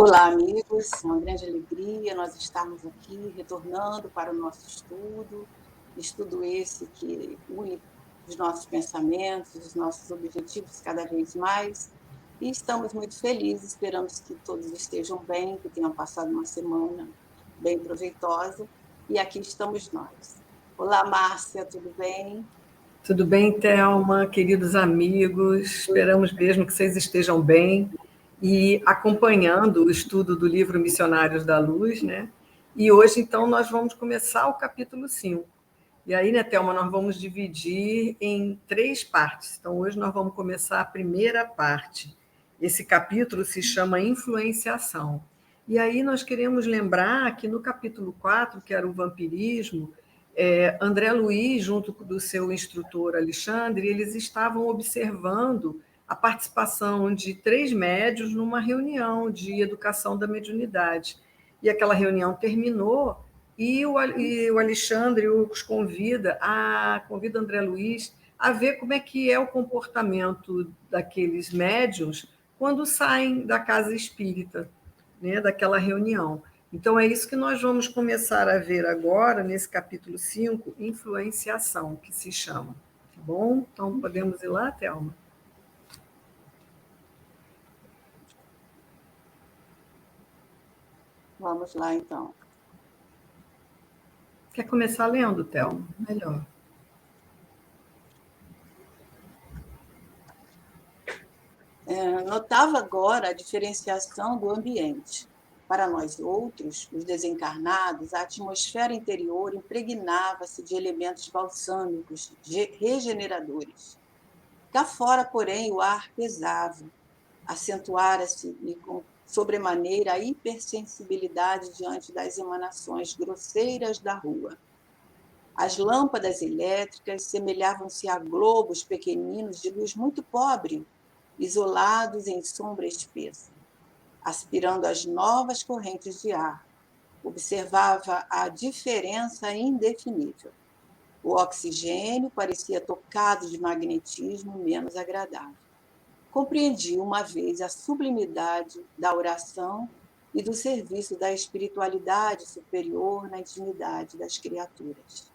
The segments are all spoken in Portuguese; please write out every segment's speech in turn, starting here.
Olá, amigos. Uma grande alegria nós estarmos aqui, retornando para o nosso estudo esse que une os nossos pensamentos, os nossos objetivos cada vez mais. E estamos muito felizes, esperamos que todos estejam bem, que tenham passado uma semana bem proveitosa. E aqui estamos nós. Olá, Márcia, tudo bem? Tudo bem, Thelma, queridos amigos? Esperamos mesmo que vocês estejam bem e acompanhando o estudo do livro Missionários da Luz, né? E hoje, então, nós vamos começar o capítulo 5. E aí, né, Thelma, nós vamos dividir em 3 partes. Então, hoje nós vamos começar a primeira parte. Esse capítulo se chama Influenciação. E aí nós queremos lembrar que no capítulo 4, que era o vampirismo, André Luiz, junto do seu instrutor Alexandre, eles estavam observando a participação de 3 médios numa reunião de educação da mediunidade. E aquela reunião terminou e o Alexandre os convida André Luiz a ver como é que é o comportamento daqueles médiuns quando saem da casa espírita, né, daquela reunião. Então, é isso que nós vamos começar a ver agora, nesse capítulo 5, influenciação, que se chama. Tá bom? Então, podemos ir lá, Thelma? Vamos lá, então. Quer começar lendo, Thelma? Melhor. Notava agora a diferenciação do ambiente. Para nós outros, os desencarnados, a atmosfera interior impregnava-se de elementos balsâmicos, regeneradores. Cá fora, porém, o ar pesava, acentuara-se-lhe com sobremaneira a hipersensibilidade diante das emanações grosseiras da rua. As lâmpadas elétricas semelhavam-se a globos pequeninos de luz muito pobre, isolados em sombra espessa, aspirando as novas correntes de ar. Observava a diferença indefinível. O oxigênio parecia tocado de magnetismo menos agradável. Compreendi uma vez a sublimidade da oração e do serviço da espiritualidade superior na intimidade das criaturas.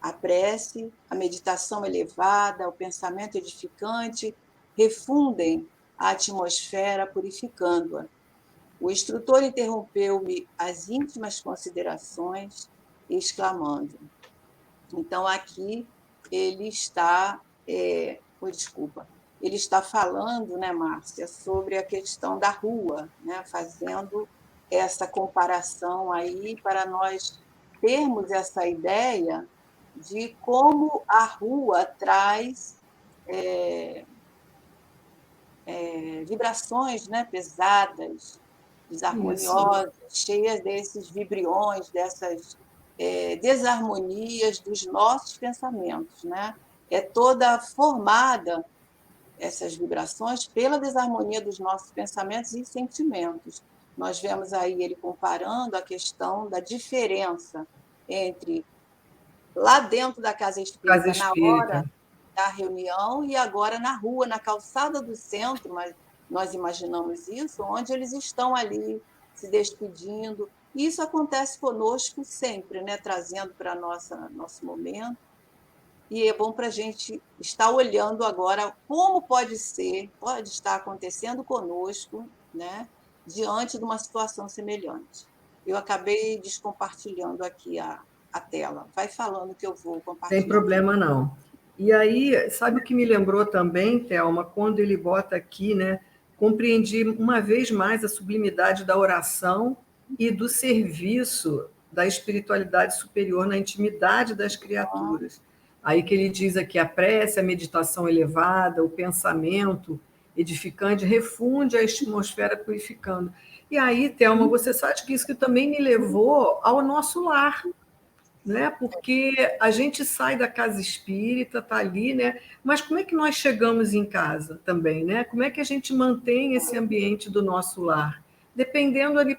A prece, a meditação elevada, o pensamento edificante refundem a atmosfera, purificando-a. O instrutor interrompeu-me as íntimas considerações, exclamando. Então, aqui ele está, ele está falando, né, Márcia, sobre a questão da rua, né, fazendo essa comparação aí para nós termos essa ideia de como a rua traz vibrações, né, pesadas, desarmoniosas, cheias desses vibriões, dessas desarmonias dos nossos pensamentos, né? É toda formada, essas vibrações, pela desarmonia dos nossos pensamentos e sentimentos. Nós vemos aí ele comparando a questão da diferença entre lá dentro da casa Casa espírita, na hora espírita. da reunião, e agora na rua, na calçada do centro, mas nós imaginamos isso, onde eles estão ali se despedindo. E isso acontece conosco sempre, né? Trazendo para nosso momento. E é bom para a gente estar olhando agora como pode ser, pode estar acontecendo conosco, né? Diante de uma situação semelhante. Eu acabei descompartilhando aqui a tela. Vai falando que eu vou Sem compartilhando. problema, não. E aí, sabe o que me lembrou também, Thelma, quando ele bota aqui, né? Compreendi uma vez mais a sublimidade da oração e do serviço da espiritualidade superior na intimidade das criaturas. Aí que ele diz aqui, a prece, a meditação elevada, o pensamento edificante, refunde a atmosfera purificando. E aí, Thelma, você sabe que isso que também me levou ao nosso lar, né? Porque a gente sai da casa espírita, está ali, né? Mas como é que nós chegamos em casa também, né? Como é que a gente mantém esse ambiente do nosso lar? Dependendo ali,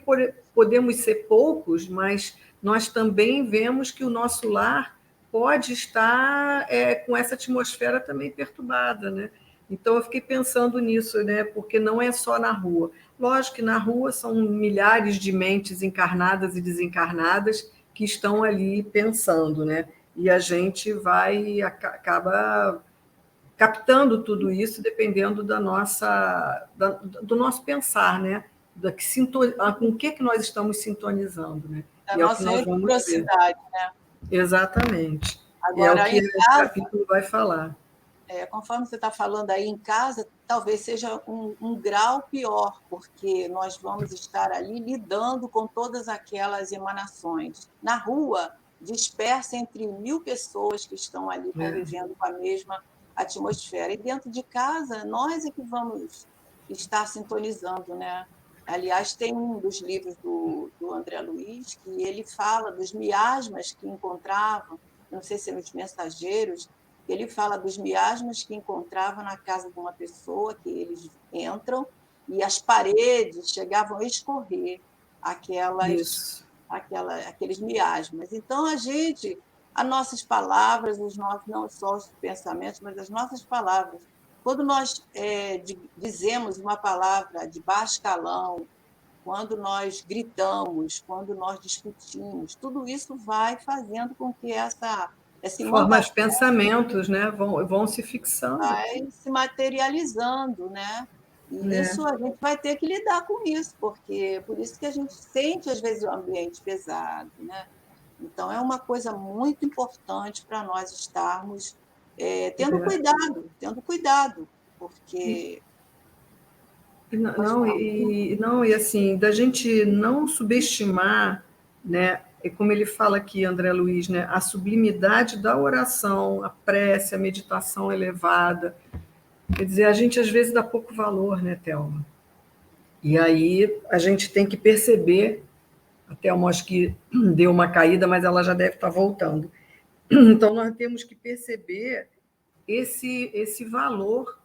podemos ser poucos, mas nós também vemos que o nosso lar pode estar com essa atmosfera também perturbada, né? Então, eu fiquei pensando nisso, né? Porque não é só na rua. Lógico que na rua são milhares de mentes encarnadas e desencarnadas que estão ali pensando, né? E a gente acaba captando tudo isso dependendo do nosso pensar, né? Com o que nós estamos sintonizando, né? Da E é o que nossa nós vamos ver. reciprocidade, né? Exatamente. E é o Agora, que em esse casa, capítulo vai falar. conforme você está falando aí em casa, talvez seja um grau pior, porque nós vamos estar ali lidando com todas aquelas emanações. Na rua, dispersa entre 1.000 pessoas que estão ali É, convivendo com a mesma atmosfera. E dentro de casa, nós é que vamos estar sintonizando, né? Aliás, tem um dos livros do André Luiz que ele fala dos miasmas que encontravam, não sei se é nos Mensageiros, ele fala dos miasmas que encontrava na casa de uma pessoa, que eles entram e as paredes chegavam a escorrer isso. aqueles miasmas. Então, as nossas palavras, os nossos, não só os pensamentos, mas as nossas palavras, quando nós dizemos uma palavra de baixo calão, quando nós gritamos, quando nós discutimos, tudo isso vai fazendo com que essa Forma os imantação pensamentos, né? Vão se fixando. vai se materializando, né? E Né? isso a gente vai ter que lidar com isso, porque por isso que a gente sente às vezes o ambiente pesado, né? Então é uma coisa muito importante para nós estarmos É. tendo cuidado, E, porque pode não, falar. e assim, da gente não subestimar, né? É como ele fala aqui, André Luiz, né? A sublimidade da oração, a prece, a meditação elevada. Quer dizer, a gente às vezes dá pouco valor, né, Thelma? E aí a gente tem que perceber, a Thelma acho que deu uma caída, mas ela já deve estar voltando. Então nós temos que perceber esse valor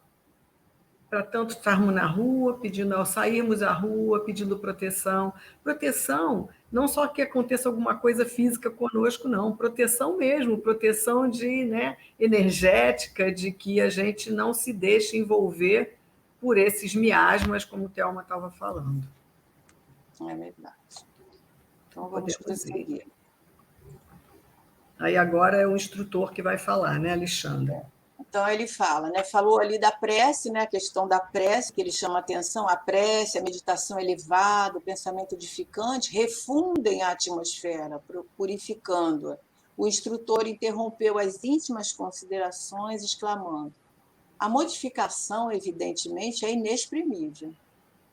para tanto estarmos na rua, pedindo ao sairmos à rua, pedindo proteção. Proteção, não só que aconteça alguma coisa física conosco, não. Proteção mesmo, proteção de, né, energética, de que a gente não se deixe envolver por esses miasmas, como o Thelma estava falando. É verdade. Então vamos Podemos ir. prosseguir. Aí agora é o instrutor que vai falar, né, Alexandre? Então ele fala, né? Falou ali da prece, né? A questão da prece, que ele chama atenção, a prece, a meditação elevada, o pensamento edificante, refundem a atmosfera, purificando-a. O instrutor interrompeu as íntimas considerações, exclamando: a modificação, evidentemente, é inexprimível.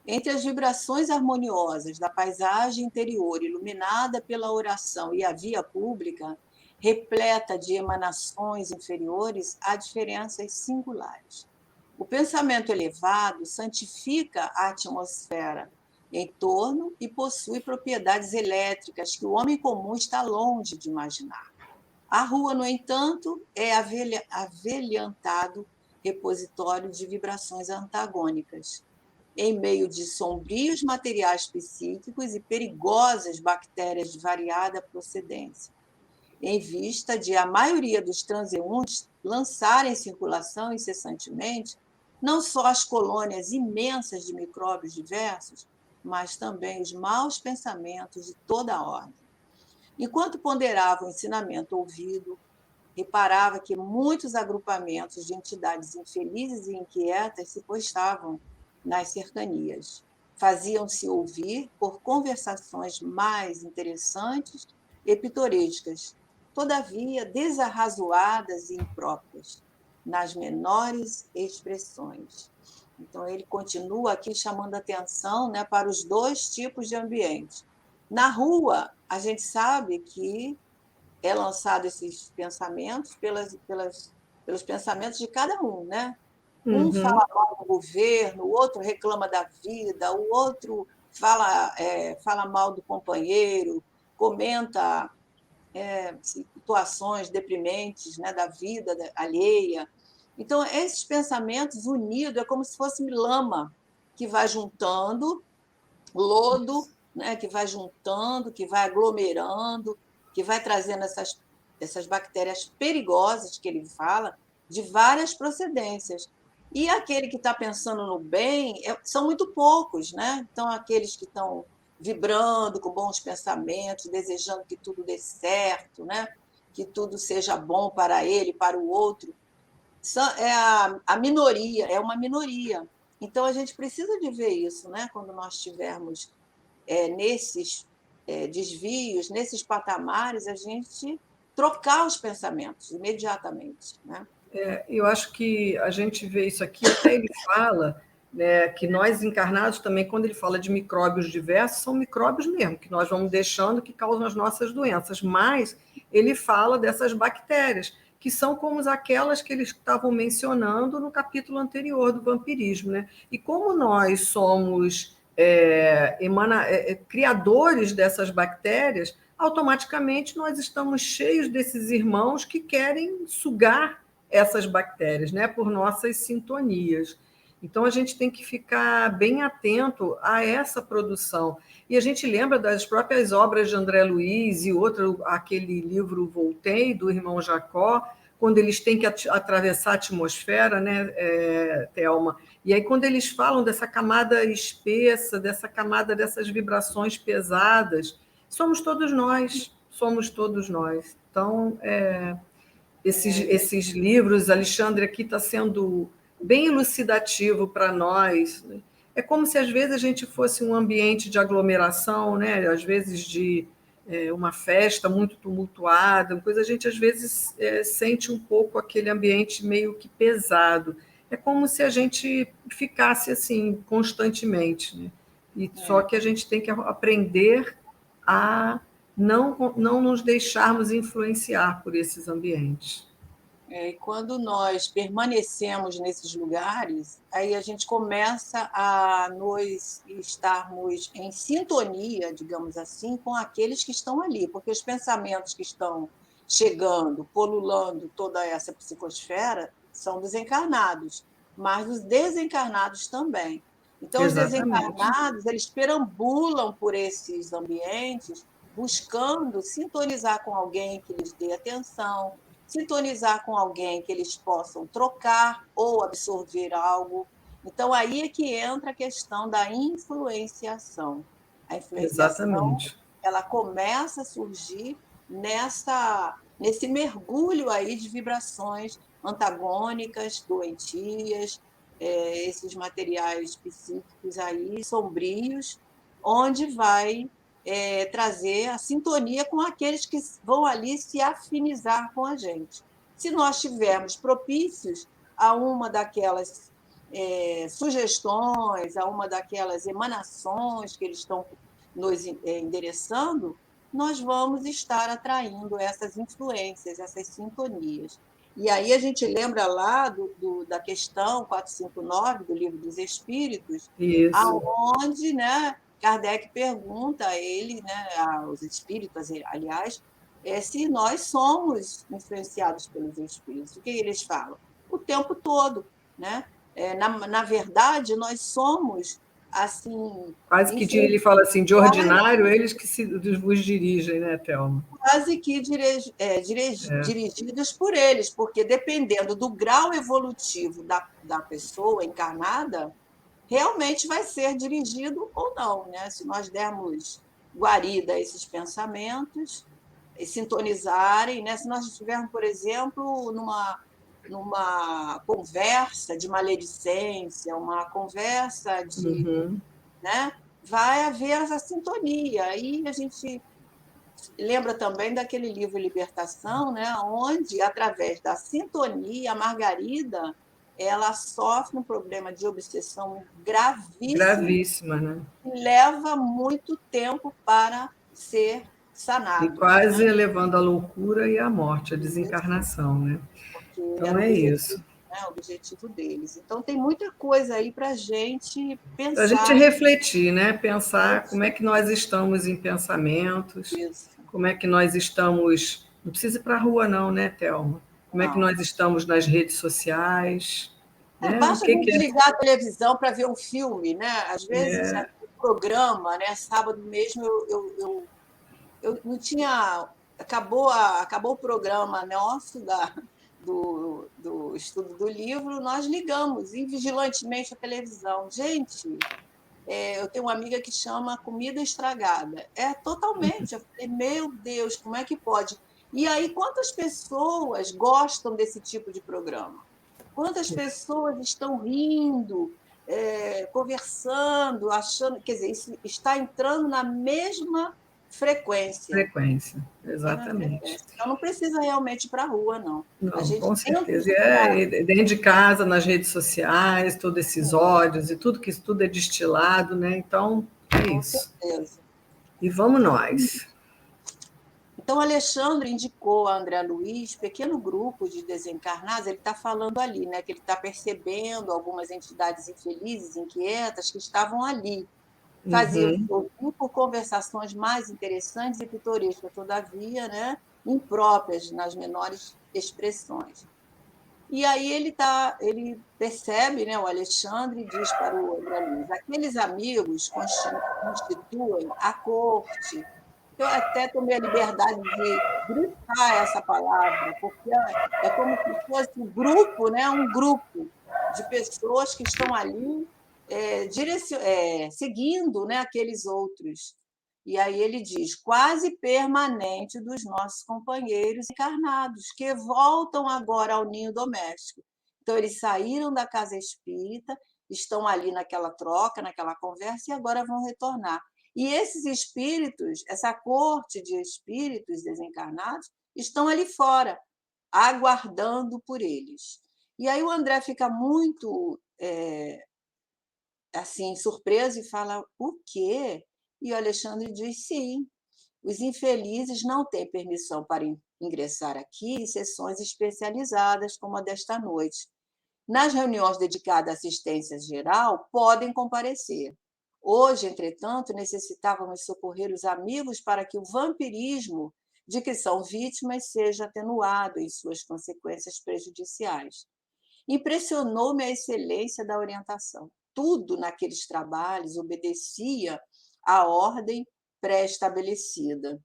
Entre as vibrações harmoniosas da paisagem interior, iluminada pela oração, e a via pública, repleta de emanações inferiores, há diferenças singulares. O pensamento elevado santifica a atmosfera em torno e possui propriedades elétricas que o homem comum está longe de imaginar. A rua, no entanto, é avelhantado repositório de vibrações antagônicas em meio de sombrios materiais psíquicos e perigosas bactérias de variada procedência, em vista de a maioria dos transeuntes lançar em circulação incessantemente não só as colônias imensas de micróbios diversos, mas também os maus pensamentos de toda a ordem. Enquanto ponderava o ensinamento ouvido, reparava que muitos agrupamentos de entidades infelizes e inquietas se postavam nas cercanias. Faziam-se ouvir por conversações mais interessantes e pitorescas, todavia desarrazoadas e impróprias, nas menores expressões. Então, ele continua aqui chamando atenção, né, para os dois tipos de ambiente. Na rua, a gente sabe que é lançado esses pensamentos pelos pensamentos de cada um, né? Um Uhum. fala mal do governo, o outro reclama da vida, o outro fala mal do companheiro, comenta situações deprimentes, né, da vida alheia. Então, esses pensamentos unidos é como se fosse lama que vai juntando, lodo, né, que vai juntando, que vai aglomerando, que vai trazendo essas bactérias perigosas que ele fala, de várias procedências. E aquele que está pensando no bem são muito poucos, né? Então, aqueles que estão vibrando com bons pensamentos, desejando que tudo dê certo, né? Que tudo seja bom para ele, para o outro, é a minoria, é uma minoria. Então, a gente precisa de ver isso, né? Quando nós estivermos nesses desvios, nesses patamares, a gente trocar os pensamentos imediatamente, né? Eu acho que a gente vê isso aqui, até ele fala, né, que nós encarnados também, quando ele fala de micróbios diversos, são micróbios mesmo, que nós vamos deixando que causam as nossas doenças, mas ele fala dessas bactérias, que são como aquelas que eles estavam mencionando no capítulo anterior do vampirismo, né? E como nós somos criadores dessas bactérias, automaticamente nós estamos cheios desses irmãos que querem sugar essas bactérias, né, por nossas sintonias. Então, a gente tem que ficar bem atento a essa produção. E a gente lembra das próprias obras de André Luiz e outro, aquele livro Voltei, do irmão Jacó, quando eles têm que atravessar a atmosfera, né, Thelma? E aí, quando eles falam dessa camada espessa, dessa camada dessas vibrações pesadas, somos todos nós, somos todos nós. Então, esses livros, Alexandre, aqui está sendo bem elucidativo para nós. É como se, às vezes, a gente fosse um ambiente de aglomeração, né? Às vezes de uma festa muito tumultuada, coisa, a gente, às vezes, sente um pouco aquele ambiente meio que pesado. É como se a gente ficasse assim constantemente, né? E só que a gente tem que aprender a não nos deixarmos influenciar por esses ambientes. E quando nós permanecemos nesses lugares, aí a gente começa a nos estarmos em sintonia, digamos assim, com aqueles que estão ali, porque os pensamentos que estão chegando, polulando toda essa psicosfera, são dos encarnados, mas os desencarnados também. Então, os Exatamente. desencarnados, eles perambulam por esses ambientes, buscando sintonizar com alguém que lhes dê atenção, sintonizar com alguém que eles possam trocar ou absorver algo. Então, aí é que entra a questão da influenciação. A influenciação, Exatamente. ela começa a surgir nesse mergulho aí de vibrações antagônicas, doentias, esses materiais psíquicos aí sombrios, onde vai trazer a sintonia com aqueles que vão ali se afinizar com a gente. Se nós tivermos propícios a uma daquelas sugestões, a uma daquelas emanações que eles estão nos endereçando, nós vamos estar atraindo essas influências, essas sintonias. E aí a gente lembra lá da questão 459 do Livro dos Espíritos, Isso. aonde, né, Kardec pergunta a ele, né, aos espíritas, aliás, se nós somos influenciados pelos espíritos. O que eles falam? O tempo todo, né? Na verdade, nós somos assim Quase que ele fala assim, de influenciados, ordinário, eles que vos dirigem, né, Thelma? quase que dirigidos por eles, porque dependendo do grau evolutivo da pessoa encarnada, realmente vai ser dirigido ou não, né? Se nós dermos guarida a esses pensamentos, e sintonizarem, né? Se nós estivermos, por exemplo, numa conversa de maledicência, uma conversa de, Uhum. né? Vai haver essa sintonia. Aí a gente lembra também daquele livro Libertação, né? Onde, através da sintonia, a Margarida ela sofre um problema de obsessão gravíssimo Gravíssima, né? e leva muito tempo para ser E sanado, quase né? levando à loucura e à morte, a Isso, desencarnação, né? porque Então era é isso. o objetivo deles. Então, tem muita coisa aí para a gente Para a gente pensar refletir, né? Pensar como nisso. é que nós estamos em pensamentos, Isso. como é que nós estamos. Não precisa ir para a rua, não, né, Thelma? Como é que Não. nós estamos nas redes sociais, né? O Basta a que, que gente é. ligar a televisão para ver um filme, né? Às vezes, um programa, né? Sábado mesmo eu não tinha. Acabou o programa nosso do estudo do livro, nós ligamos invigilantemente a televisão. Gente, eu tenho uma amiga que chama comida estragada. Totalmente. Eu falei, meu Deus, como é que pode? E aí, quantas pessoas gostam desse tipo de programa? Quantas pessoas estão rindo, conversando, achando. Quer dizer, isso está entrando na mesma frequência. Frequência, Mesma exatamente. frequência. Então, não precisa realmente ir para a rua, não. A Não, gente com dentro certeza. de casa. Dentro de casa, nas redes sociais, todos esses ódios e tudo que isso tudo é destilado, né? Então, é Com isso. certeza. E vamos nós. Então, Alexandre indicou a André Luiz, pequeno grupo de desencarnados, ele está falando ali, né, que ele está percebendo algumas entidades infelizes, inquietas, que estavam ali. Faziam-se Uhum. ouvir por conversações mais interessantes e pitorescas, todavia, né, impróprias nas menores expressões. E aí ele percebe, né, o Alexandre diz para o André Luiz, aqueles amigos constituem a corte. Eu até tomei a liberdade de gritar essa palavra, porque é como se fosse um grupo, né, um grupo de pessoas que estão ali seguindo, né, aqueles outros. E aí ele diz, quase permanente dos nossos companheiros encarnados, que voltam agora ao ninho doméstico. Então, eles saíram da casa espírita, estão ali naquela troca, naquela conversa, e agora vão retornar. E esses espíritos, essa corte de espíritos desencarnados, estão ali fora, aguardando por eles. E aí o André fica muito assim surpreso e fala: o quê? E o Alexandre diz: sim, os infelizes não têm permissão para ingressar aqui em sessões especializadas, como a desta noite. Nas reuniões dedicadas à assistência geral, podem comparecer. Hoje, entretanto, necessitávamos socorrer os amigos para que o vampirismo de que são vítimas seja atenuado em suas consequências prejudiciais. Impressionou-me a excelência da orientação. Tudo naqueles trabalhos obedecia à ordem pré-estabelecida.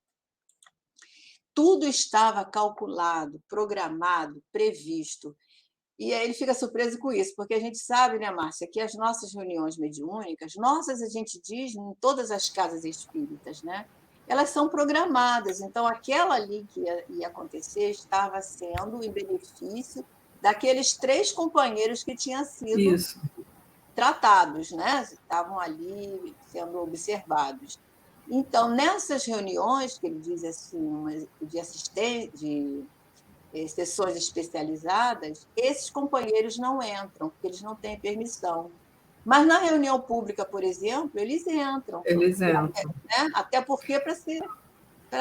Tudo estava calculado, programado, previsto. E aí ele fica surpreso com isso, porque a gente sabe, né, Márcia, que as nossas reuniões mediúnicas, nossas a gente diz em todas as casas espíritas, né? Elas são programadas. Então, aquela ali que ia acontecer estava sendo em benefício daqueles 3 companheiros que tinham sido Isso. tratados, né? Estavam ali sendo observados. Então, nessas reuniões, que ele diz assim, de assistência, de sessões especializadas, esses companheiros não entram, porque eles não têm permissão. Mas na reunião pública, por exemplo, eles entram, Eles entram. né? Até porque para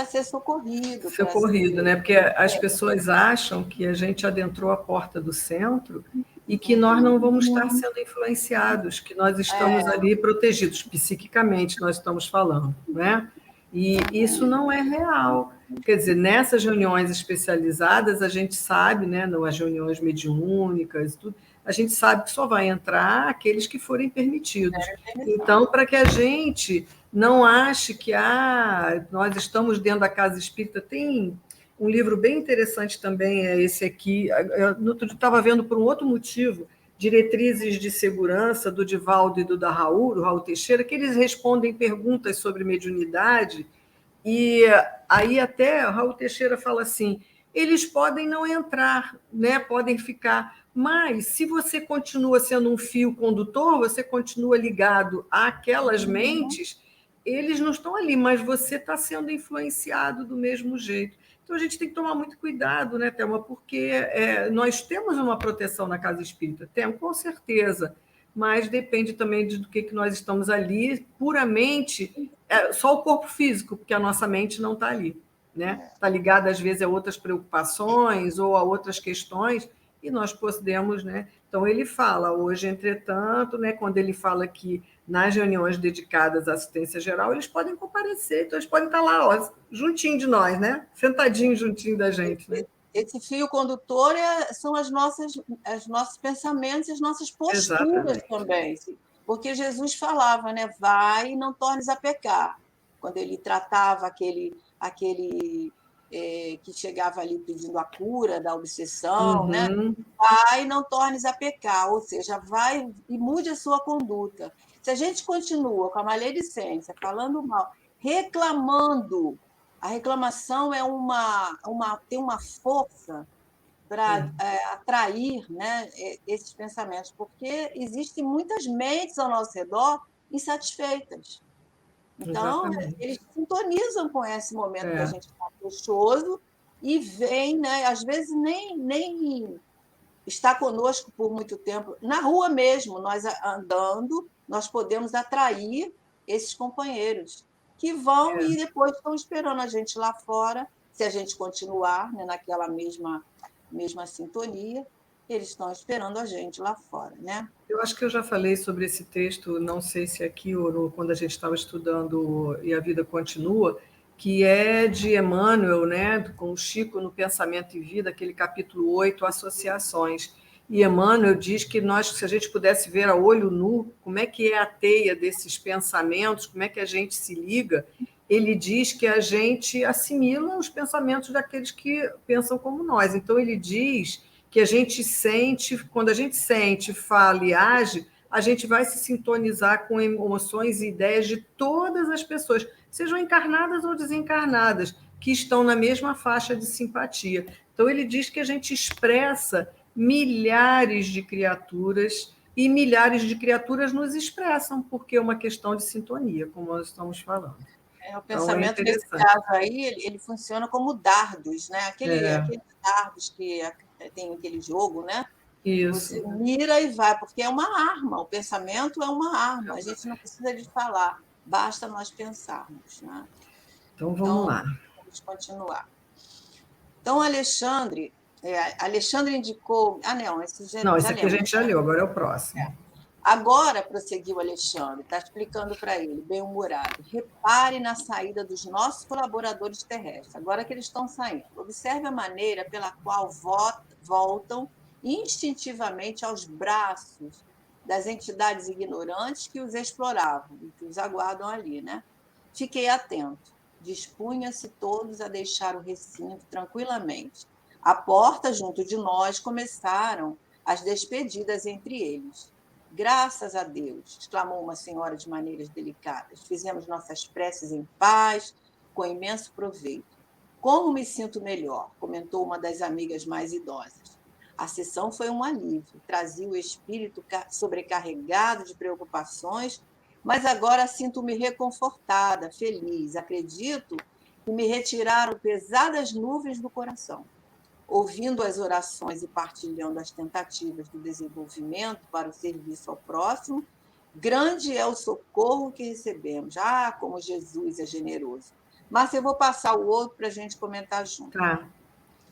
ser socorrido, para Socorrido, ser. né? Porque as pessoas acham que a gente adentrou a porta do centro e que nós não vamos estar sendo influenciados, que nós estamos ali protegidos psiquicamente, nós estamos falando, né? E isso não é real. Quer dizer, nessas reuniões especializadas, a gente sabe, né, nas reuniões mediúnicas, tudo, a gente sabe que só vai entrar aqueles que forem permitidos. Então, para que a gente não ache que nós estamos dentro da casa espírita, tem um livro bem interessante também, é esse aqui. Eu estava vendo por um outro motivo, Diretrizes de Segurança, do Divaldo e do da Raul, o Raul Teixeira, que eles respondem perguntas sobre mediunidade, e aí até o Raul Teixeira fala assim, eles podem não entrar, né? Podem ficar, mas se você continua sendo um fio condutor, você continua ligado àquelas mentes, eles não estão ali, mas você está sendo influenciado do mesmo jeito. Então a gente tem que tomar muito cuidado, né, Thelma? Porque nós temos uma proteção na casa espírita, temos, com certeza, mas depende também do que nós estamos ali, puramente, só o corpo físico, porque a nossa mente não está ali. Né? Está ligada, às vezes, a outras preocupações ou a outras questões, e nós podemos, né? Então, ele fala, hoje, entretanto, né, quando ele fala que nas reuniões dedicadas à assistência geral, eles podem comparecer, então eles podem estar lá, ó, juntinho de nós, né? Sentadinho juntinho da gente, né? Esse fio condutor são os nossos pensamentos e as nossas posturas Exatamente. também. Porque Jesus falava, né? Vai e não tornes a pecar. Quando ele tratava aquele que chegava ali pedindo a cura da obsessão, né? Uhum. Vai, não tornes a pecar, ou seja, vai e mude a sua conduta. Se a gente continua com a maledicência, falando mal, reclamando, a reclamação tem uma força para atrair, né, esses pensamentos, porque existem muitas mentes ao nosso redor insatisfeitas. Então, eles Exatamente. sintonizam com esse momento que a É. gente está queixoso e vem, né, às vezes nem está conosco por muito tempo. Na rua mesmo, nós andando, nós podemos atrair esses companheiros que vão e depois estão esperando a gente lá fora, se a gente continuar, né, naquela mesma sintonia, eles estão esperando a gente lá fora, né? Eu acho que eu já falei sobre esse texto, não sei se aqui ou quando a gente estava estudando E a Vida Continua, que é de Emmanuel, né, com o Chico no Pensamento e Vida, aquele capítulo 8, Associações. E Emmanuel diz que nós, se a gente pudesse ver a olho nu como é que é a teia desses pensamentos, como é que a gente se liga, ele diz que a gente assimila os pensamentos daqueles que pensam como nós. Então, ele diz que a gente sente, quando a gente sente, fala e age, a gente vai se sintonizar com emoções e ideias de todas as pessoas, sejam encarnadas ou desencarnadas, que estão na mesma faixa de simpatia. Então, ele diz que a gente expressa milhares de criaturas e milhares de criaturas nos expressam, porque é uma questão de sintonia, como nós estamos falando. O Então, é pensamento, nesse interessante. caso aí, ele funciona como dardos, né? É, Aqueles dardos que tem aquele jogo, né? Você isso. mira e vai, porque é uma arma, o pensamento é uma arma, a gente não precisa de falar, basta nós pensarmos, né? Então, vamos Então, lá. vamos continuar. Então, Alexandre indicou. Ah, não, esse Não, já esse aqui a lemos, gente já né? leu, agora é o próximo. Agora, prosseguiu Alexandre, está explicando para ele, bem-humorado, repare na saída dos nossos colaboradores terrestres, agora que eles estão saindo. Observe a maneira pela qual voltam instintivamente aos braços das entidades ignorantes que os exploravam e que os aguardam ali, né? Fiquei atento. Dispunha-se todos a deixar o recinto tranquilamente. À porta, junto de nós, começaram as despedidas entre eles. Graças a Deus, exclamou uma senhora de maneiras delicadas. Fizemos nossas preces em paz, com imenso proveito. Como me sinto melhor, comentou uma das amigas mais idosas. A sessão foi um alívio, trazia o espírito sobrecarregado de preocupações, mas agora sinto-me reconfortada, feliz. Acredito que me retiraram pesadas nuvens do coração. Ouvindo as orações e partilhando as tentativas do desenvolvimento para o serviço ao próximo, grande é o socorro que recebemos. Ah, como Jesus é generoso. Mas eu vou passar o outro para a gente comentar junto. Tá.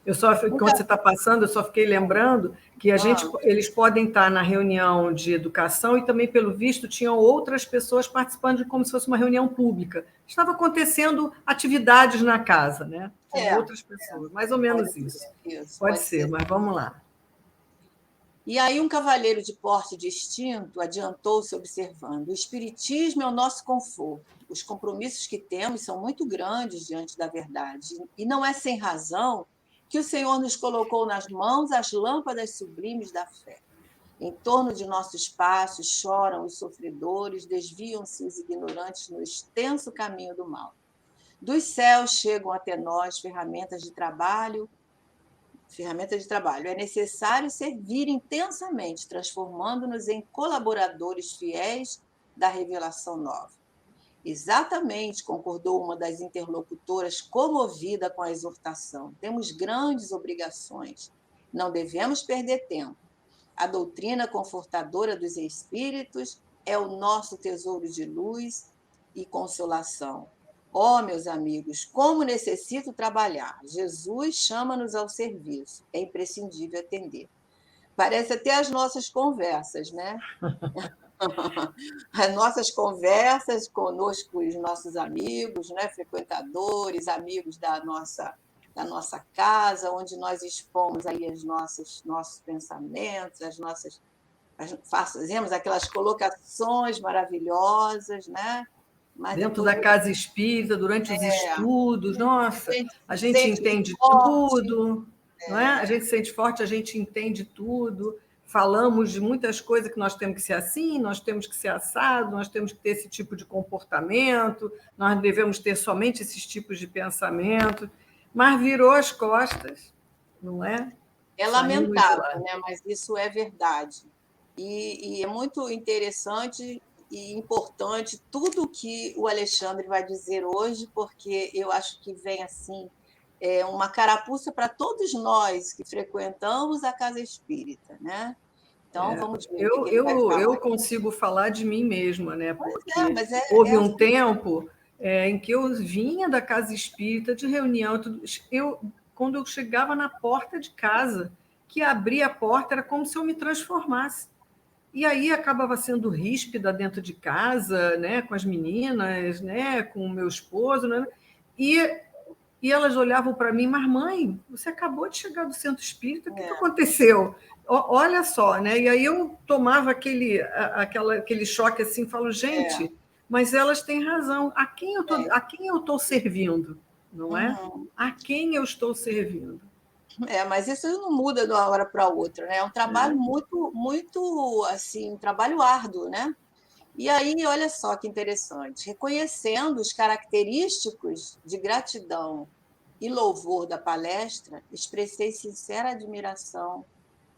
Quando você está passando, eu só fiquei lembrando que eles podem estar na reunião de educação e também, pelo visto, tinham outras pessoas participando de como se fosse uma reunião pública. Estava acontecendo atividades na casa, né? Tinham outras pessoas, mais ou Pode menos ser isso. isso, Pode pode ser, ser. mas vamos lá. E aí um cavalheiro de porte distinto adiantou-se observando: o espiritismo é o nosso conforto. Os compromissos que temos são muito grandes diante da verdade, e não é sem razão que o Senhor nos colocou nas mãos as lâmpadas sublimes da fé. Em torno de nossos passos choram os sofredores, desviam-se os ignorantes no extenso caminho do mal. Dos céus chegam até nós ferramenta de trabalho. É necessário servir intensamente, transformando-nos em colaboradores fiéis da revelação nova. Exatamente, concordou uma das interlocutoras, comovida com a exortação. Temos grandes obrigações. Não devemos perder tempo. A doutrina confortadora dos espíritos é o nosso tesouro de luz e consolação. Ó, meus amigos, como necessito trabalhar! Jesus chama-nos ao serviço. É imprescindível atender. Parece até as nossas conversas, né? As nossas conversas conosco, os nossos amigos, né? Frequentadores, amigos da nossa casa, onde nós expomos aí nossos pensamentos, fazemos aquelas colocações maravilhosas, né? mas Dentro depois da casa espírita, durante os estudos, a nossa, gente a se gente sente entende forte. tudo, não é? A gente se sente forte, a gente entende tudo, falamos de muitas coisas que nós temos que ser assim, nós temos que ser assado, nós temos que ter esse tipo de comportamento, nós devemos ter somente esses tipos de pensamento, mas virou as costas, não é? É Saímos de lamentável, lá. né? Mas isso é verdade. E é muito interessante e importante tudo que o Alexandre vai dizer hoje, porque eu acho que vem assim uma carapuça para todos nós que frequentamos a casa espírita, né? Então, vamos ver o que ele vai Eu falar. consigo falar de mim mesma, né? Pois é, Porque mas houve um assim. tempo em que eu vinha da casa espírita, de reunião, tudo, quando eu chegava na porta de casa, que abria a porta, era como se eu me transformasse. E aí acabava sendo ríspida dentro de casa, né, com as meninas, né, com o meu esposo, né, e, e elas olhavam para mim, mas mãe, você acabou de chegar do centro espírita, o que É, aconteceu? Olha só, né? E aí eu tomava aquele choque assim, falo, é. gente, mas elas têm razão. É. A quem eu estou servindo, não é? Uhum. A quem eu estou servindo? Mas isso não muda de uma hora para outra, né? É um trabalho É, muito, muito, assim, um trabalho árduo, né? E aí, olha só que interessante, reconhecendo os característicos de gratidão e louvor da palestra, expressei sincera admiração,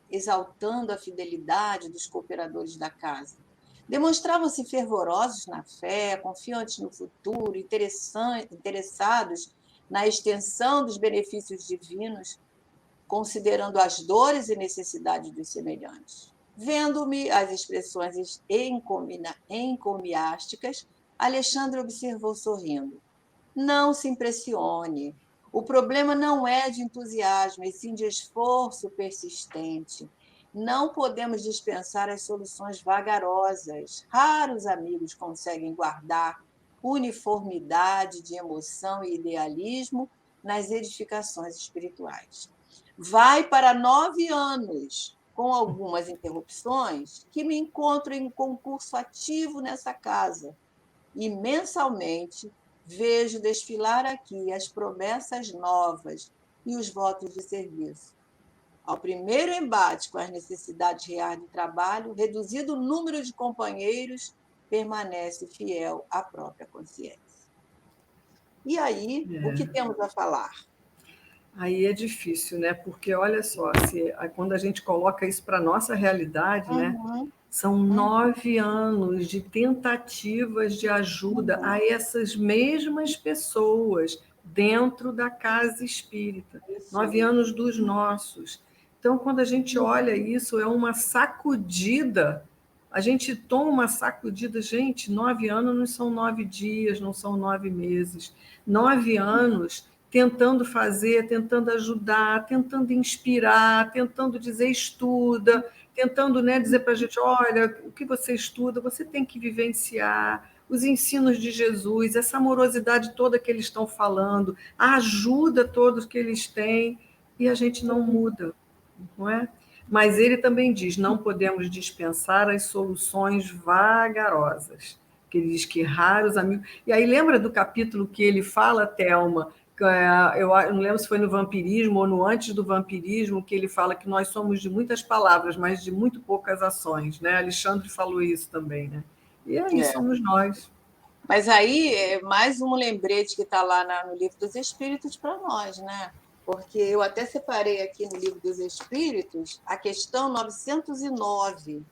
exaltando a fidelidade dos cooperadores da casa. Demonstravam-se fervorosos na fé, confiantes no futuro, interessados na extensão dos benefícios divinos, considerando as dores e necessidades dos semelhantes. Vendo-me as expressões encomiásticas, Alexandre observou sorrindo. Não se impressione. O problema não é de entusiasmo, e sim de esforço persistente. Não podemos dispensar as soluções vagarosas. Raros amigos conseguem guardar uniformidade de emoção e idealismo nas edificações espirituais. Vai para 9 anos, com algumas interrupções, que me encontro em concurso ativo nessa casa e mensalmente vejo desfilar aqui as promessas novas e os votos de serviço. Ao primeiro embate com as necessidades reais do trabalho, reduzido o número de companheiros, permanece fiel à própria consciência. E aí, o que temos a falar? aí é difícil, né? Porque olha só, quando a gente coloca isso para a nossa realidade, né? Uhum, São uhum, 9 anos de tentativas de ajuda a uhum. essas mesmas pessoas dentro da casa espírita. Isso. 9 anos dos nossos. Então, quando a gente olha isso, é uma sacudida. A gente toma uma sacudida. Gente, 9 anos não são 9 dias, não são 9 meses. 9 anos tentando fazer, tentando ajudar, tentando inspirar, tentando dizer estuda, tentando, né, dizer para a gente, olha, o que você estuda, você tem que vivenciar os ensinos de Jesus, essa amorosidade toda que eles estão falando, a ajuda toda que eles têm, e a gente não muda, não é? Mas ele também diz, não podemos dispensar as soluções vagarosas, que ele diz que raros amigos... E aí lembra do capítulo que ele fala, Thelma, eu não lembro se foi no vampirismo ou no antes do vampirismo, que ele fala que nós somos de muitas palavras, mas de muito poucas ações, né? Alexandre falou isso também, né? E aí É. somos nós. Mas aí é mais um lembrete que está lá no Livro dos Espíritos para nós, né? Porque eu até separei aqui no Livro dos Espíritos a questão 909,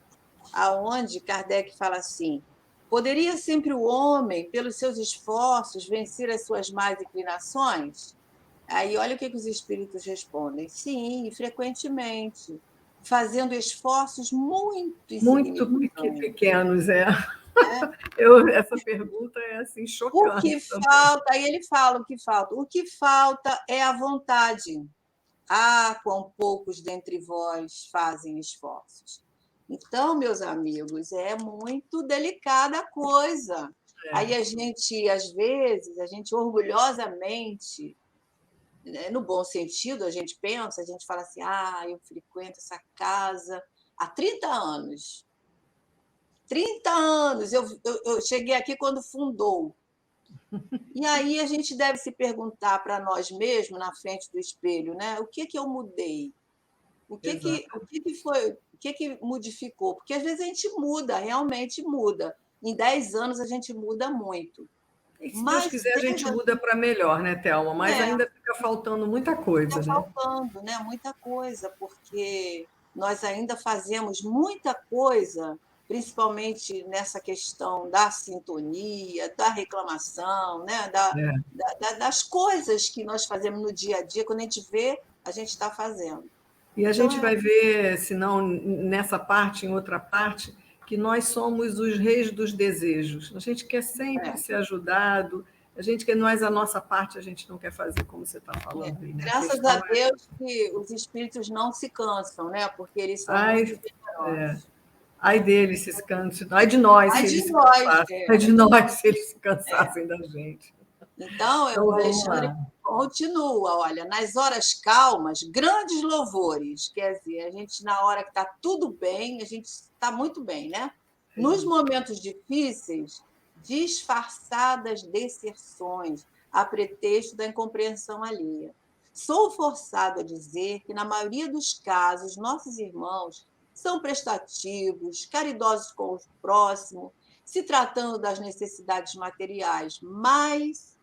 aonde Kardec fala assim: poderia sempre o homem, pelos seus esforços, vencer as suas más inclinações? Aí olha o que os espíritos respondem: sim, e frequentemente, fazendo esforços muito Muito insignificantes. pequenos, é. Né? Essa pergunta é assim O que chocante também. falta, aí ele fala o que falta. O que falta é a vontade. Ah, quão poucos dentre vós fazem esforços. Então, meus amigos, é muito delicada a coisa. Aí É. a gente, às vezes, a gente orgulhosamente, né, no bom sentido, a gente pensa, a gente fala assim: ah, eu frequento essa casa há 30 anos. 30 anos, eu cheguei aqui quando fundou. E aí a gente deve se perguntar para nós mesmos, na frente do espelho, né? O que eu mudei? Exato. O que que foi? O que modificou? Porque às vezes a gente muda, realmente muda. Em 10 anos a gente muda muito. E se Deus Mas quiser, a gente muda para melhor, né, Thelma? Mas é, ainda fica faltando muita coisa, está né? faltando, né? Muita coisa, porque nós ainda fazemos muita coisa, principalmente nessa questão da sintonia, da reclamação, né? É. Das coisas que nós fazemos no dia a dia, quando a gente vê, a gente está fazendo. E a Então, gente vai ver, se não nessa parte, em outra parte, que nós somos os reis dos desejos. A gente quer sempre é, ser ajudado, a gente quer, nós, a nossa parte, a gente não quer fazer, como você está é. falando aí, né? A Graças a questão é, Deus que os espíritos não se cansam, né? Porque eles são muito ai, generosos. ai deles se cansam, ai de nós Ai se de eles se nós, cansassem, ai de nós se eles se é. cansassem da gente. Então, Então, o vamos Alexandre lá. continua, olha, nas horas calmas, grandes louvores. Quer dizer, a gente, na hora que está tudo bem, a gente está muito bem, né? Nos momentos difíceis, disfarçadas deserções, a pretexto da incompreensão alheia. Sou forçado a dizer que, na maioria dos casos, nossos irmãos são prestativos, caridosos com o próximo, se tratando das necessidades materiais, mas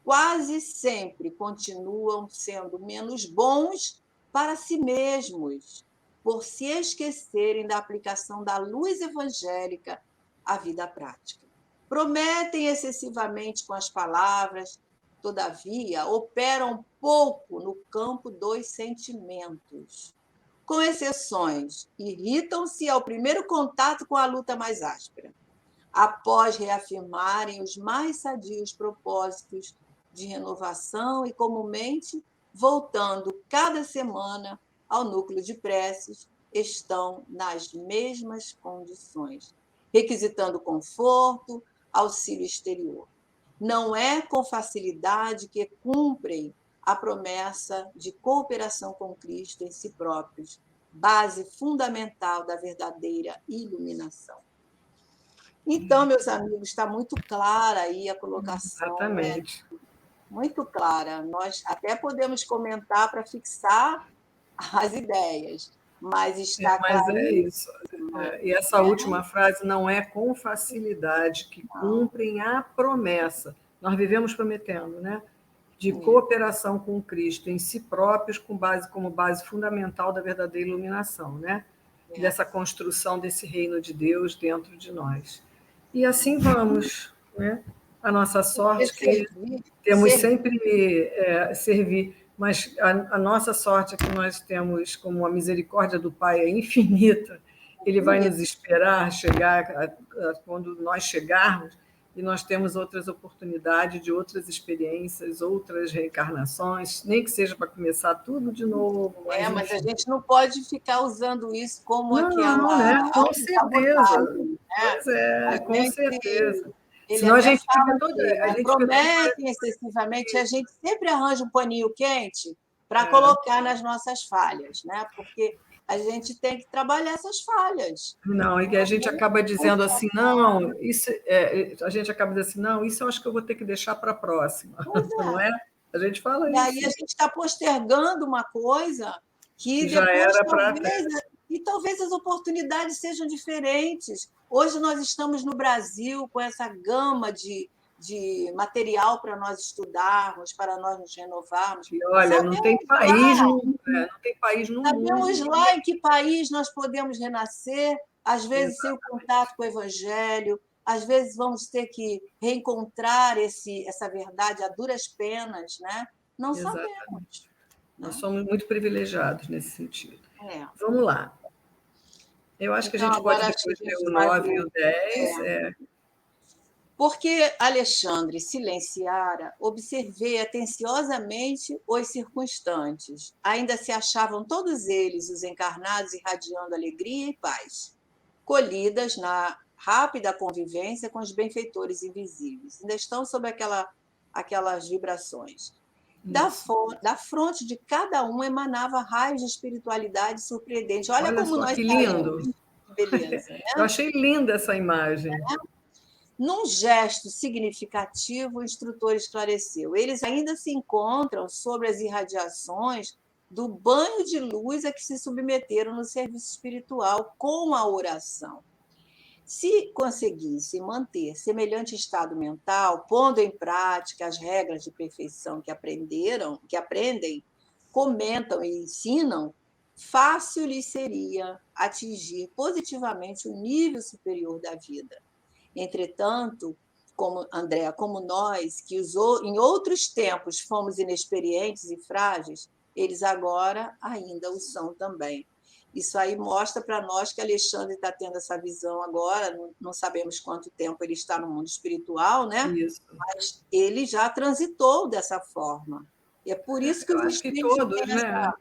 quase sempre continuam sendo menos bons para si mesmos, por se esquecerem da aplicação da luz evangélica à vida prática. Prometem excessivamente com as palavras, todavia, operam pouco no campo dos sentimentos. Com exceções, irritam-se ao primeiro contato com a luta mais áspera após reafirmarem os mais sadios propósitos de renovação e, comumente, voltando cada semana ao núcleo de preces, estão nas mesmas condições, requisitando conforto, auxílio exterior. Não é com facilidade que cumprem a promessa de cooperação com Cristo em si próprios, base fundamental da verdadeira iluminação. Então, meus amigos, está muito clara aí a colocação, né? Exatamente. Muito clara. Nós até podemos comentar para fixar as ideias, mas está Mas é claríssima, isso. E essa né? última frase não é com facilidade que Não, cumprem a promessa. Nós vivemos prometendo, né? De é, cooperação com Cristo em si próprios, como base fundamental da verdadeira iluminação, né? é. Dessa construção desse reino de Deus dentro de nós. E assim vamos, né? A nossa Porque sorte que servir, temos servir, sempre servir, mas a nossa sorte é que nós temos, como a misericórdia do Pai é infinita, Ele vai nos esperar chegar quando nós chegarmos e nós temos outras oportunidades de outras experiências, outras reencarnações, nem que seja para começar tudo de novo, mas mas a enfim. gente não pode ficar usando isso como Não, né? aquela Com certeza. autossabotagem, né? Pois A é, com certeza. gente, ele Senão até fala a assim, gente fica toda hora. prometem excessivamente, a gente sempre arranja um paninho quente para colocar nas nossas falhas, né? Porque a gente tem que trabalhar essas falhas. Não, e que a gente acaba dizendo assim, não, isso a gente acaba dizendo assim, não, isso eu acho que eu vou ter que deixar para a próxima, Pois não é. é? A gente fala E aí a isso, gente está postergando uma coisa que que já depois era para ter. talvez as oportunidades sejam diferentes. Hoje nós estamos no Brasil com essa gama de material para nós estudarmos, para nós nos renovarmos. E olha, Sabemos lá, não tem país no sabemos mundo. lá em que país nós podemos renascer, às vezes sem o Exatamente. contato com o Evangelho, às vezes vamos ter que reencontrar essa verdade a duras penas, né? Não Exatamente. sabemos. Nós Né? somos muito privilegiados nesse sentido. É. Vamos lá. Eu acho que a Então, gente pode agora acho que depois a ler gente o faz 9 e o. o 10. Porque Alexandre silenciara, observei atenciosamente os circunstantes. Ainda se achavam todos eles, os encarnados, irradiando alegria e paz, colhidas na rápida convivência com os benfeitores invisíveis. Ainda estão sob aquelas vibrações. Isso. Da fronte de cada um emanava raios de espiritualidade surpreendente. Olha Olha como só nós que lindo. saímos. Que beleza. Eu achei linda essa imagem. Num gesto significativo, o instrutor esclareceu: eles ainda se encontram sobre as irradiações do banho de luz a que se submeteram no serviço espiritual com a oração. Se conseguissem manter semelhante estado mental, pondo em prática as regras de perfeição que aprendem, comentam e ensinam, fácil lhes seria atingir positivamente o nível superior da vida. Entretanto, como Andréa, como nós, que em outros tempos fomos inexperientes e frágeis, eles agora ainda o são também. Isso aí mostra para nós que Alexandre está tendo essa visão agora, não sabemos quanto tempo ele está no mundo espiritual, né? Isso. Mas ele já transitou dessa forma. E é por isso que Eu os acho que espíritos todos, têm né?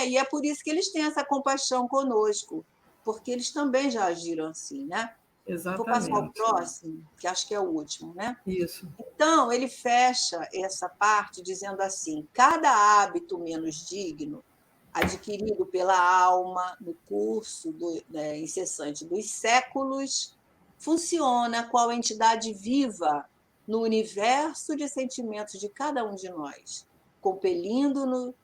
e é por isso que eles têm essa compaixão conosco, porque eles também já agiram assim, né? Vou passar o Exatamente. próximo, que acho que é o último, né? Isso. Então, ele fecha essa parte dizendo assim: cada hábito menos digno, adquirido pela alma no curso incessante dos séculos, funciona qual entidade viva no universo de sentimentos de cada um de nós, compelindo-nos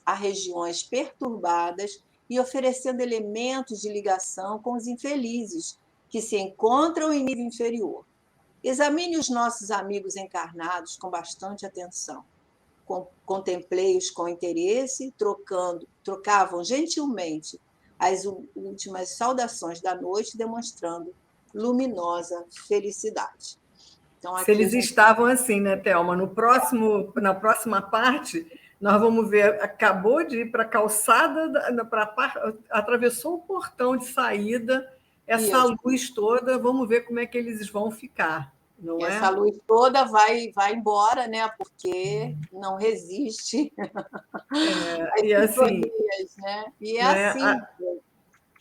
a regiões perturbadas e oferecendo elementos de ligação com os infelizes que se encontram em nível inferior. Examine os nossos amigos encarnados com bastante atenção. Contemplei-os com interesse, trocavam gentilmente as últimas saudações da noite, demonstrando luminosa felicidade. Então, Se aqui a eles gente. estavam assim, né, Thelma? Na próxima parte, nós vamos ver, acabou de ir para a calçada, atravessou o portão de saída, essa Isso. luz toda, vamos ver como é que eles vão ficar, não Essa é? luz toda vai embora, né? Porque não resiste às E assim, sintonias, né? E é né, assim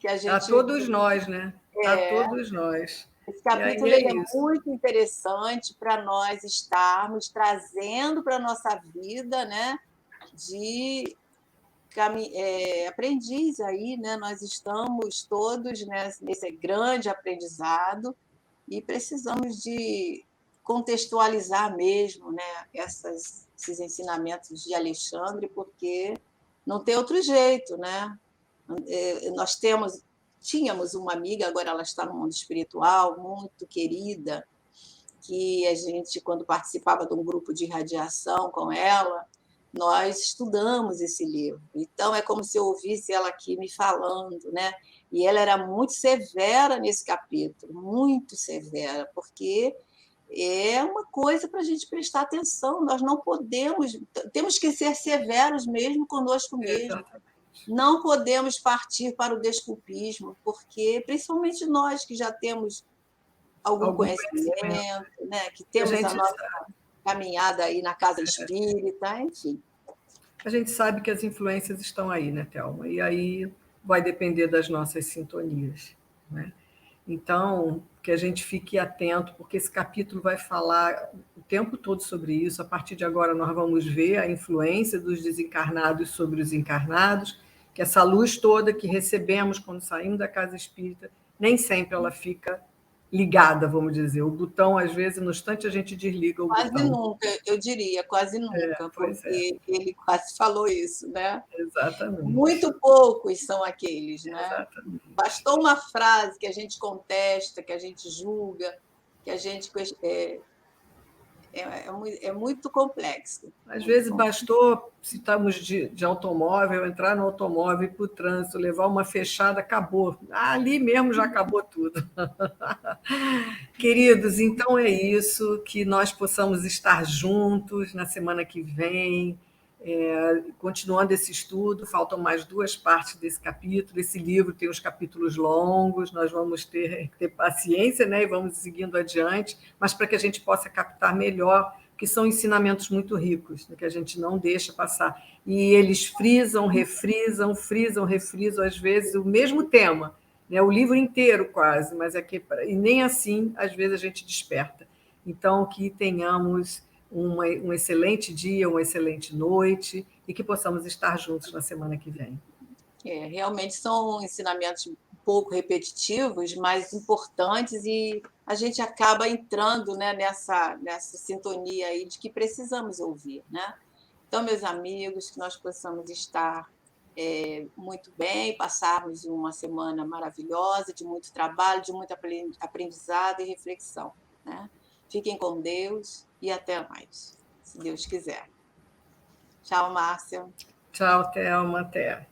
que a a gente. todos nós, né? A todos nós. Esse E aí capítulo é ele é isso. muito interessante para nós estarmos trazendo para a nossa vida, né? De aprendiz aí, né? Nós estamos todos, né, nesse grande aprendizado e precisamos de contextualizar mesmo, né, esses ensinamentos de Alexandre, porque não tem outro jeito, né? Nós tínhamos uma amiga, agora ela está no mundo espiritual, muito querida, que a gente, quando participava de um grupo de radiação com ela, nós estudamos esse livro. Então, é como se eu ouvisse ela aqui me falando, né? E ela era muito severa nesse capítulo, muito severa, porque é uma coisa para a gente prestar atenção. Nós não podemos, temos que ser severos mesmo conosco mesmo. Exatamente. Não podemos partir para o desculpismo, porque principalmente nós que já temos algum Algum conhecimento. conhecimento, né, que A temos a gente nossa caminhada aí na casa espírita, enfim. A gente sabe que as influências estão aí, né, Thelma? E aí vai depender das nossas sintonias, né? Então, que a gente fique atento, porque esse capítulo vai falar o tempo todo sobre isso. A partir de agora, nós vamos ver a influência dos desencarnados sobre os encarnados, que essa luz toda que recebemos quando saímos da casa espírita, nem sempre ela fica ligada, vamos dizer. O botão, às vezes, no instante a gente desliga o Quase botão. nunca, eu diria, quase nunca, Pois é, porque ele quase falou isso, né? exatamente. Muito poucos são aqueles, né? Exatamente. Bastou uma frase que a gente contesta, que a gente julga, que a gente é muito complexo, Às muito vezes complexo. bastou, se estamos de automóvel, entrar no automóvel, ir para o trânsito, levar uma fechada, acabou. Ali mesmo já acabou tudo. Queridos, então é isso, que nós possamos estar juntos na semana que vem, continuando esse estudo. Faltam mais duas partes desse capítulo. Esse livro tem os capítulos longos, nós vamos ter paciência, né, e vamos seguindo adiante, mas para que a gente possa captar melhor, que são ensinamentos muito ricos, né, que a gente não deixa passar. E eles frisam, refrisam, às vezes, o mesmo tema, né, o livro inteiro quase, mas e nem assim, às vezes, a gente desperta. Então, que tenhamos um excelente dia, uma excelente noite e que possamos estar juntos na semana que vem. Realmente são ensinamentos pouco repetitivos, mas importantes, e a gente acaba entrando, né, nessa sintonia aí de que precisamos ouvir, né? Então, meus amigos, que nós possamos estar muito bem, passarmos uma semana maravilhosa, de muito trabalho, de muito aprendizado e reflexão, né? Fiquem com Deus e até mais, se Deus quiser. Tchau, Márcia. Tchau, Thelma, até.